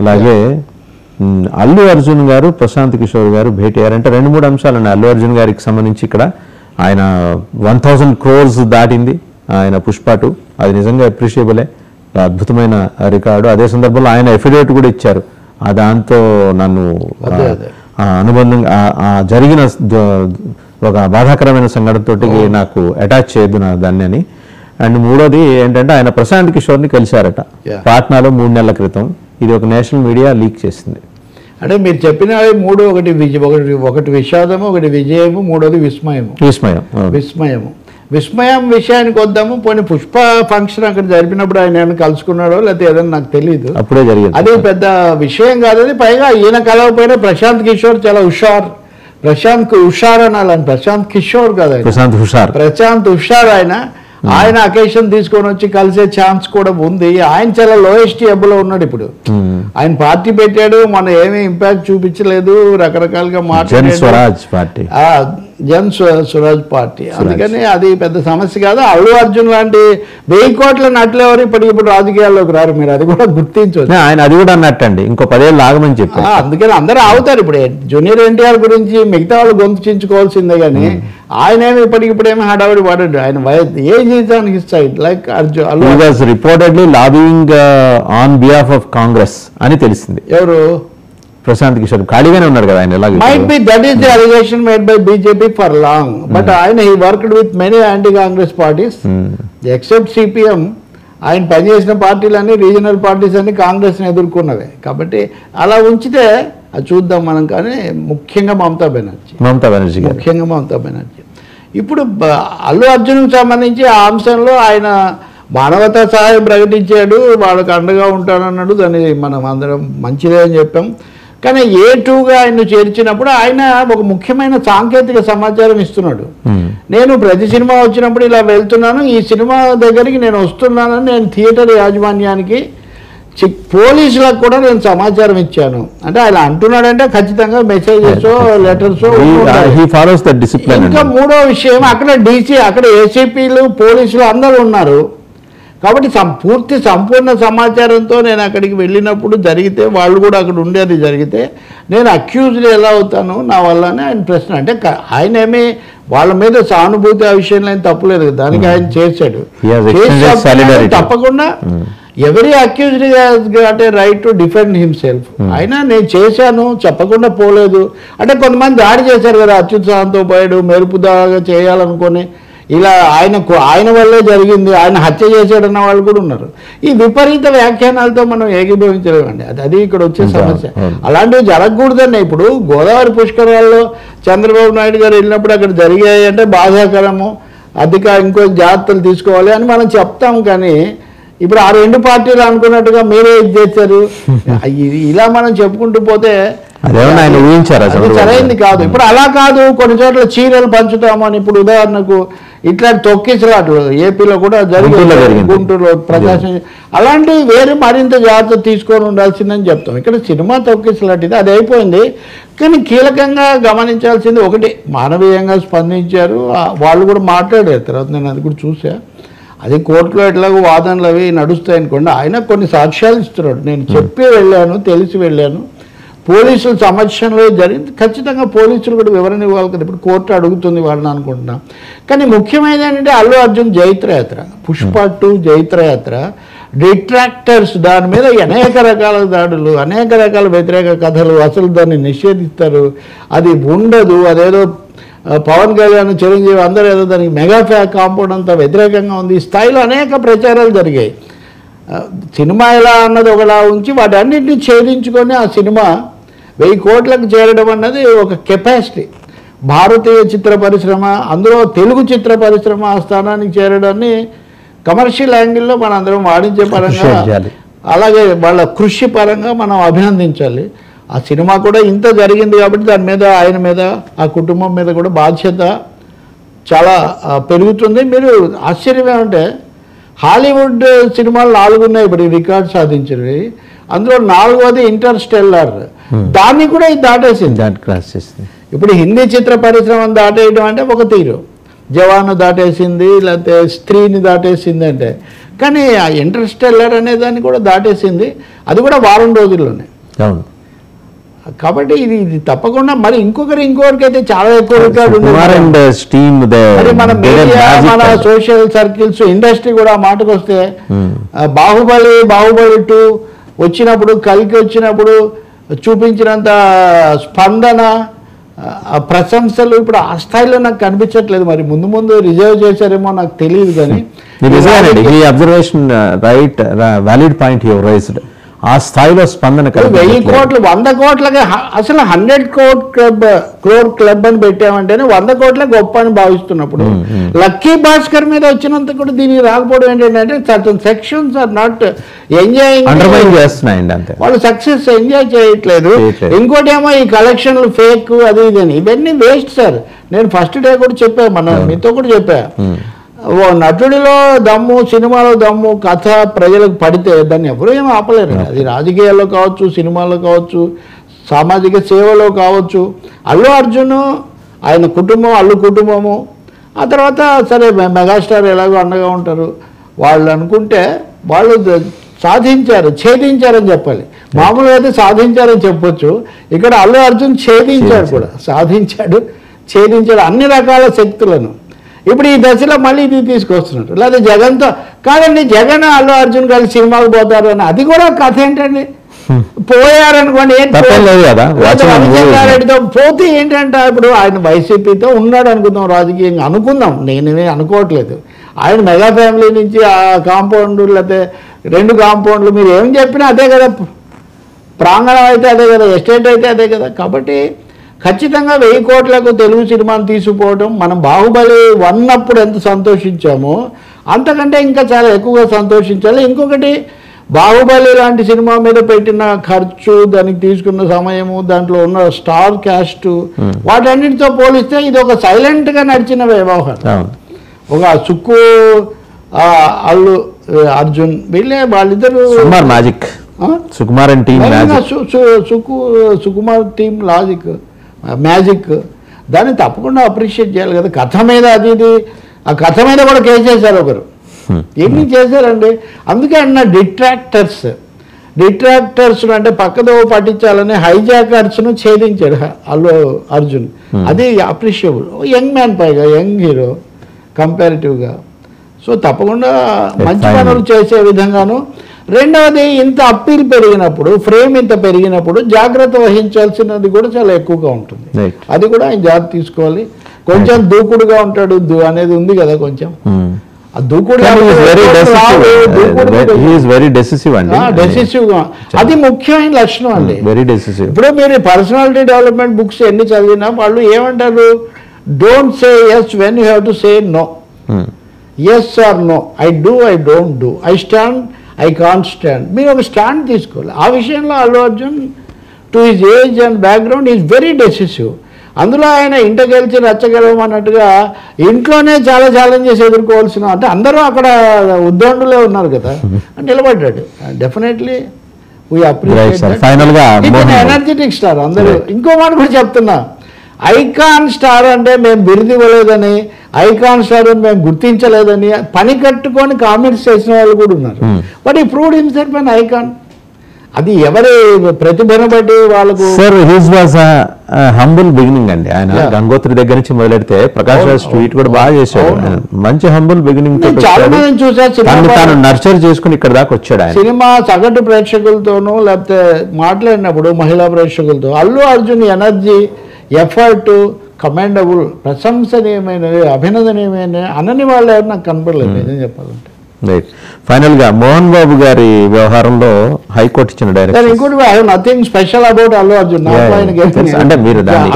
అలాగే అల్లు అర్జున్ గారు ప్రశాంత్ కిషోర్ గారు భేటీ అయ్యారంటే 2-3 అంశాలండి. అల్లు అర్జున్ గారికి సంబంధించి ఇక్కడ ఆయన 1000 crores దాటింది ఆయన పుష్ప 2, అది నిజంగా అప్రిషియబులే, అద్భుతమైన రికార్డు. అదే సందర్భంలో ఆయన ఎఫిడేవిట్ కూడా ఇచ్చారు, దాంతో నన్ను అనుబంధంగా జరిగిన ఒక బాధాకరమైన సంఘటనతోటి నాకు అటాచ్ చేయదు నా దాన్ని అని. అండ్ మూడోది ఏంటంటే ఆయన ప్రశాంత్ కిషోర్ని కలిశారట పాట్నాలో 3 నెలల క్రితం. ఇది ఒక నేషనల్ మీడియా లీక్ చేసింది. అంటే మీరు చెప్పిన మూడు, ఒకటి విషాదము, ఒకటి విజయము, మూడోది విస్మయం విషయానికి వద్దాము. పోనీ పుష్ప ఫంక్షన్ అక్కడ జరిపినప్పుడు ఆయన ఏమైనా కలుసుకున్నాడో లేకపోతే ఏదైనా నాకు తెలియదు, అప్పుడే జరిగింది. అది పెద్ద విషయం కాదు. అది పైగా ఈయన కలవపోయినా ప్రశాంత్ కిషోర్ చాలా ప్రశాంత్ హుషార్ అనాలని, ప్రశాంత్ కిషోర్ కదా, ప్రశాంత్ హుషార్ ఆయన అకేషన్ తీసుకొని వచ్చి కలిసే ఛాన్స్ కూడా ఉంది. ఆయన చాలా లోయెస్ట్ ఎబ్బులో ఉన్నాడు ఇప్పుడు. ఆయన పార్టీ పెట్టాడు, మన ఏమీ ఇంపాక్ట్ చూపించలేదు, రకరకాలుగా మాట్లాడాడు, జన్ స్వరాజ్ పార్టీ. అందుకని అది పెద్ద సమస్య కాదు. అల్లు అర్జున్ లాంటి 1000 కోట్ల నటులు ఎవరు ఇప్పుడు రాజకీయాల్లోకి రారు, మీరు అది కూడా గుర్తించవచ్చు. ఆయన అది కూడా అన్నట్టండి, ఇంకో 10 ఏళ్ళు ఆగమని చెప్పి. అందుకని అందరూ ఆగుతారు. ఇప్పుడు జూనియర్ ఎన్టీఆర్ గురించి మిగతా వాళ్ళు గొంతు చించుకోవాల్సిందే, కానీ ఆయన ఏమి ఇప్పటికిప్పుడేమీ హడావిడి పడాడు. ఆయన ఏం చేసానికి side like Arjun reportedly lobbying on behalf of Congress అని తెలిసింది. ఎవరు? ప్రశాంత్ కిషోర్ ఖాళీగానే ఉన్నాడు కదా ఆయన. Might be that is the allegation made by BJP for long, but he worked with many anti-Congress parties, except CPM. ఆయన పనిచేసిన పార్టీలన్నీ రీజనల్ పార్టీస్ అన్ని కాంగ్రెస్ని ఎదుర్కొన్నవే. కాబట్టి అలా ఉంచితే అది చూద్దాం మనం. కానీ ముఖ్యంగా మమతా బెనర్జీ ఇప్పుడు అల్లు అర్జున్కి సంబంధించి ఆ అంశంలో ఆయన మానవతా సహాయం ప్రకటించాడు, వాళ్ళకు అండగా ఉంటానన్నాడు. దాన్ని మనం అందరం మంచిదే అని చెప్పాం. కానీ A2గా ఆయన చేర్చినప్పుడు ఆయన ఒక ముఖ్యమైన సాంకేతిక సమాచారం ఇస్తున్నాడు. నేను ప్రతి సినిమా వచ్చినప్పుడు ఇలా వెళ్తున్నాను, ఈ సినిమా దగ్గరికి నేను వస్తున్నానని నేను థియేటర్ యాజమాన్యానికి పోలీసులకు కూడా నేను సమాచారం ఇచ్చాను. అంటే ఆయన అంటున్నాడంటే ఖచ్చితంగా మెసేజెస్ లెటర్స్. ఇంకా మూడో విషయం, అక్కడ డీసీ, అక్కడ ఏసీపీలు, పోలీసులు అందరూ ఉన్నారు. కాబట్టి సంపూర్ణ సమాచారంతో నేను అక్కడికి వెళ్ళినప్పుడు జరిగితే, వాళ్ళు కూడా అక్కడ ఉండేది జరిగితే, నేను అక్యూజ్డ్ ఎలా అవుతాను నా వల్లనే ఆయన ప్రశ్న. అంటే ఆయన ఏమీ వాళ్ళ మీద సానుభూతి ఆ విషయంలో ఏం తప్పులేదు, దానికి ఆయన చేశాడు. తప్పకుండా every accused got a right to defend himself. అయినా నేను చేశాను చెప్పకుండా పోలేదు. అంటే కొంతమంది దాడి చేశారు కదా, అత్యుత్సాహంతో పోయాడు, మెరుపుదాగా చేయాలనుకొని, ఇలా ఆయన వల్లే జరిగింది, ఆయన హత్య చేశాడన్న వాళ్ళు కూడా ఉన్నారు. ఈ విపరీత వ్యాఖ్యానాలతో మనం ఏకీభవించలేమండి. అది ఇక్కడ వచ్చే సమస్య. అలాంటివి జరగకూడదండి. ఇప్పుడు గోదావరి పుష్కరాల్లో చంద్రబాబు నాయుడు గారు వెళ్ళినప్పుడు అక్కడ జరిగాయి అంటే బాధాకరము, ఇంకో జాగ్రత్తలు తీసుకోవాలి అని మనం చెప్తాం. కానీ ఇప్పుడు ఆ 2 పార్టీలు అనుకున్నట్టుగా మీరే ఇది చేశారు, ఇలా మనం చెప్పుకుంటూ పోతే సరైంది కాదు. ఇప్పుడు అలా కాదు, కొన్ని చోట్ల చీరలు పంచుతాము అని. ఇప్పుడు ఉదాహరణకు ఇట్లాంటి తొక్కిసలాట్లు ఏపీలో కూడా జరిగింది, గుంటూరులో, ప్రకాశం, అలాంటివి వేరే మరింత జాగ్రత్త తీసుకొని ఉండాల్సిందని చెప్తాం. ఇక్కడ సినిమా తొక్కిసలాంటిది అది అయిపోయింది. కానీ కీలకంగా గమనించాల్సింది ఒకటి, మానవీయంగా స్పందించారు, వాళ్ళు కూడా మాట్లాడారు. తర్వాత నేను అది కూడా చూసా. అది కోర్టులో ఎట్లాగో వాదనలు అవి నడుస్తాయి అనుకోండి, ఆయన కొన్ని సాక్ష్యాలు ఇస్తున్నాడు. నేను చెప్పి వెళ్ళాను, తెలిసి వెళ్ళాను, పోలీసుల సమక్షంలో జరిగింది. ఖచ్చితంగా పోలీసులు కూడా వివరణ ఇవ్వాలి కదా, ఇప్పుడు కోర్టు అడుగుతుంది వాళ్ళని అనుకుంటున్నాం. కానీ ముఖ్యమైనది ఏంటంటే అల్లు అర్జున్ జైత్రయాత్ర, పుష్ప 2 జైత్రయాత్ర, డిట్రాక్టర్స్ దాని మీద అనేక రకాల దాడులు, అనేక రకాల వ్యతిరేక కథలు, అసలు దాన్ని నిషేధిస్తారు, అది ఉండదు, అదేదో పవన్ కళ్యాణ్, చిరంజీవి అందరూ ఏదో దానికి మెగా కాంపౌండ్ అంతా వ్యతిరేకంగా ఉంది, ఈ స్థాయిలో అనేక ప్రచారాలు జరిగాయి. సినిమా ఎలా అన్నది ఒకలా ఉంచి వాటి అన్నింటినీ ఛేదించుకొని ఆ సినిమా 1000 కోట్లకు చేరడం అన్నది ఒక కెపాసిటీ. భారతీయ చిత్ర పరిశ్రమ, అందులో తెలుగు చిత్ర పరిశ్రమ ఆ స్థానానికి చేరడాన్ని కమర్షియల్ యాంగిల్లో మనం అందరం వాడించే పరంగా, అలాగే వాళ్ళ కృషి పరంగా మనం అభినందించాలి. ఆ సినిమా కూడా ఇంత జరిగింది కాబట్టి దాని మీద, ఆయన మీద, ఆ కుటుంబం మీద కూడా బాధ్యత చాలా పెరుగుతుంది. మీరు ఆశ్చర్యం ఏమంటే హాలీవుడ్ సినిమాలు 4 ఉన్నాయి ఇప్పుడు రికార్డ్ సాధించినవి. అందులో 4వది ఇంటర్స్టెల్లార్, దాన్ని కూడా ఇది దాటేసింది. ఇప్పుడు హిందీ చిత్ర పరిశ్రమను దాటేయడం అంటే ఒక తీరు, జవాను దాటేసింది, లేకపోతే స్త్రీని దాటేసింది అంటే. కానీ ఆ ఇంటర్స్టెల్లర్ అనే దాన్ని కూడా దాటేసింది, అది కూడా వారం రోజుల్లోనే. అవును. కాబట్టి ఇది తప్పకుండా మరి ఇంకొకరికి అయితే చాలా ఎక్కువ రికార్డు ఉంది. మరి మన మీడియా, మన సోషల్ సర్కిల్స్, ఇండస్ట్రీ కూడా ఆ మాటకు వస్తే బాహుబలి 2 వచ్చినప్పుడు, కల్కి వచ్చినప్పుడు చూపించినంత స్పందన, ప్రశంసలు ఇప్పుడు ఆ స్థాయిలో నాకు కనిపించట్లేదు. మరి ముందు రిజర్వ్ చేశారేమో నాకు తెలియదు. కానీ observation right, valid point you raised. ఆ స్థాయిలో స్పందన 1000 కోట్లు 100 కోట్లకి అసలు 100 క్రోర్ క్లబ్ అని పెట్టామంటేనే 100 కోట్ల గొప్ప అని భావిస్తున్నప్పుడు లక్కీ భాస్కర్ మీద వచ్చినంత కూడా దీనికి రాకపోవడం ఏంటంటే certain sections are not enjoying చేస్తున్నాయండి అంతే, వాళ్ళు సక్సెస్ ఎంజాయ్ చేయట్లేదు. ఇంకోటి ఏమో ఈ కలెక్షన్లు ఫేక్ అది ఇదని, ఇవన్నీ వేస్ట్ సార్. నేను ఫస్ట్ డే కూడా చెప్పా, మీతో కూడా చెప్పా, ఓ నటుడిలో దమ్ము, సినిమాలో దమ్ము, కథ ప్రజలకు పడితే దాన్ని ఎవరు ఏమీ ఆపలేరు. అది రాజకీయాల్లో కావచ్చు, సినిమాల్లో కావచ్చు, సామాజిక సేవలో కావచ్చు. అల్లు అర్జున్, ఆయన కుటుంబం, అల్లు కుటుంబము, ఆ తర్వాత సరే మెగాస్టార్ ఎలాగో అండగా ఉంటారు. వాళ్ళు అనుకుంటే వాళ్ళు ఛేదించారని చెప్పాలి. మామూలుగా అయితే సాధించారని చెప్పొచ్చు. ఇక్కడ అల్లు అర్జున్ ఛేదించాడు కూడా, ఛేదించాడు అన్ని రకాల శక్తులను. ఇప్పుడు ఈ దశలో మళ్ళీ ఇది తీసుకొస్తున్నారు. లేదా జగన్తో కాదండి, జగన్ అల్లు అర్జున్ కలిసి సినిమాకు పోతారు అని, అది కూడా కథ ఏంటండి? పోయారనుకోండి, రెడ్డితో పోతే ఏంటంటే ఇప్పుడు ఆయన వైసీపీతో ఉన్నాడు అనుకుందాం, రాజకీయంగా అనుకుందాం, నేనేమీ అనుకోవట్లేదు. ఆయన మెగా ఫ్యామిలీ నుంచి ఆ కాంపౌండ్, లేకపోతే 2 కాంపౌండ్లు, మీరు ఏం చెప్పినా అదే కదా, ప్రాంగణం అయితే అదే కదా, ఎస్టేట్ అయితే అదే కదా. కాబట్టి ఖచ్చితంగా 1000 కోట్లకు తెలుగు సినిమాను తీసుకుపోవడం, మనం బాహుబలి 1 అప్పుడు ఎంత సంతోషించామో అంతకంటే ఇంకా చాలా ఎక్కువగా సంతోషించాలి. ఇంకొకటి, బాహుబలి లాంటి సినిమా మీద పెట్టిన ఖర్చు, దానికి తీసుకున్న సమయము, దాంట్లో ఉన్న స్టార్ క్యాస్ట్, వాటన్నిటితో పోలిస్తే ఇది ఒక సైలెంట్గా నడిచిన వ్యవహారం. ఒక సుక్కు, అల్లు అర్జున్, వాళ్ళిద్దరు మ్యాజిక్, సుకుమార్ టీం మ్యాజిక్, దాన్ని తప్పకుండా అప్రిషియేట్ చేయాలి కదా. కథ మీద అది ఆ కథ మీద కూడా కేసు చేశారు ఒకరు, ఎన్ని చేశారండి. అందుకే అన్న డిట్రాక్టర్స్ అంటే పక్కదో పట్టించాలని హైజాకర్స్ను ఛేదించాడు అల్లు అర్జున్. అది అప్రిషియబుల్. యంగ్ మ్యాన్, పైగా యంగ్ హీరో కంపారిటివ్గా. సో తప్పకుండా మంచి పనులు చేసే విధంగాను. రెండవది, ఇంత అప్పీల్ పెరిగినప్పుడు, ఫ్రేమ్ ఇంత పెరిగినప్పుడు జాగ్రత్త వహించాల్సినది కూడా చాలా ఎక్కువగా ఉంటుంది. అది కూడా ఆయన జాగ్రత్త తీసుకోవాలి. కొంచెం దూకుడుగా ఉంటాడు అనేది ఉంది కదా, కొంచెం డెసిసివ్గా, అది ముఖ్యమైన లక్షణం అండి. ఇప్పుడు మీరు పర్సనాలిటీ డెవలప్మెంట్ బుక్స్ ఎన్ని చదివినా వాళ్ళు ఏమంటారు, don't say yes when you have to say no. Yes or no, I don't do, I stand, I can't stand. మీరు ఒక స్టాండ్ తీసుకోవాలి. ఆ విషయంలో Allu Arjun to his age and background is very decisive. అందులో ఆయన ఇంట గెలిచి రచ్చగలం అన్నట్టుగా ఇంట్లోనే చాలా ఛాలెంజెస్ ఎదుర్కోవాల్సిన, అంటే అందరూ అక్కడ ఉద్దండులే ఉన్నారు కదా, నిలబడ్డాడు. Definitely we appreciate. Energetic star అందరూ. ఇంకో మాట కూడా చెప్తున్నా, ఐకాన్ స్టార్ అంటే మేము బిరుదు ఇవ్వలేదని, ఐకాన్ స్టార్ అని మేము గుర్తించలేదని పని కట్టుకొని కామెంట్స్ చేసిన వాళ్ళు కూడా ఉన్నారు. బట్ ఈ ప్రూవ్డ్ హిమ్సెల్ఫ్ an ఐకాన్. అది ఎవరి ప్రతిభను బట్టి వాళ్ళకు. Sir, his was humble beginning అండి. ఆయన గంగోత్రి దగ్గర నుంచి మొదలెడితే ప్రకాష్ రాజ్ ట్వీట్ కూడా బాగా చేశాడు. మంచి హంబుల్ బిగినింగ్ చాలా మందిని చూసారు, నర్చర్ చేసుకుని ఇక్కడ దాకా వచ్చాడు. ఆయన సినిమా సగటు ప్రేక్షకులతోనూ లేకపోతే మాట్లాడినప్పుడు మహిళా ప్రేక్షకులతో Allu Arjun energy, effort commendable, ప్రశంసనీయమైనది, అభినందనీయమైన అనని వాళ్ళు ఎవరు నాకు కనపడలేదు నిజం చెప్పాలంటే. రైట్. ఫైనల్ గా మోహన్ బాబు గారి వ్యవహారంలో హైకోర్టు ఇచ్చిన డైరెక్షన్, ఇంకోటి nothing special about Allu Arjun, అంటే మీరు దాన్ని